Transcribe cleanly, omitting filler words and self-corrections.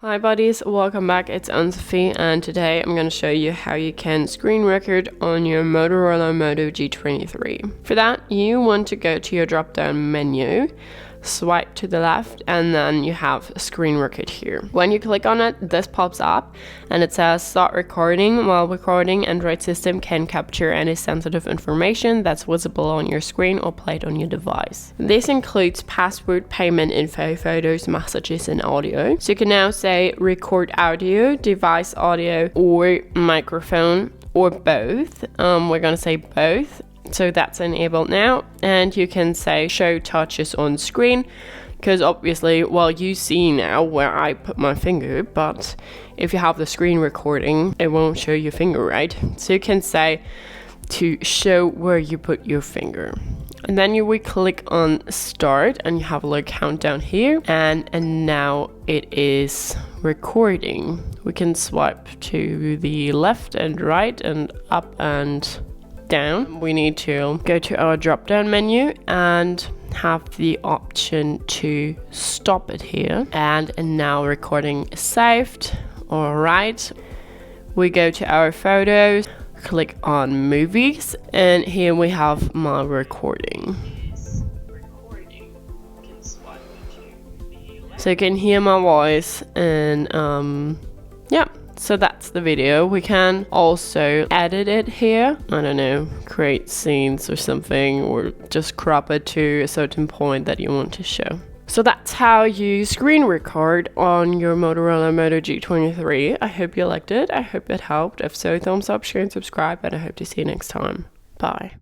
Hi buddies, welcome back. It's Anne-Sophie and today I'm going to show you how you can screen record on your Motorola Moto G23. For that, you want to go to your drop down menu, swipe to the left, and then you have screen record here. When you click on it, this pops up and it says start recording. While recording, Android system can capture any sensitive information that's visible on your screen or played on your device. This includes password, payment info, photos, messages, and audio. So you can now say record audio, device audio, or microphone, or both. We're gonna say both. So that's enabled now, and you can say show touches on screen, because obviously, well, you see now where I put my finger, but if you have the screen recording, it won't show your finger, right? So you can say to show where you put your finger. And then you will click on start and you have a little countdown here, and now it is recording. We can swipe to the left and right and up and down. We need to go to our drop down menu and have the option to stop it here, and now recording is saved. All right, we go to our photos, click on movies, and here we have my recording. So you can hear my voice, and yeah, so that's the video. We can also edit it here. I don't know, create scenes or something, or just crop it to a certain point that you want to show. So that's how you screen record on your Motorola Moto G23. I hope you liked it. I hope it helped. If so, thumbs up, share, and subscribe, and I hope to see you next time. Bye.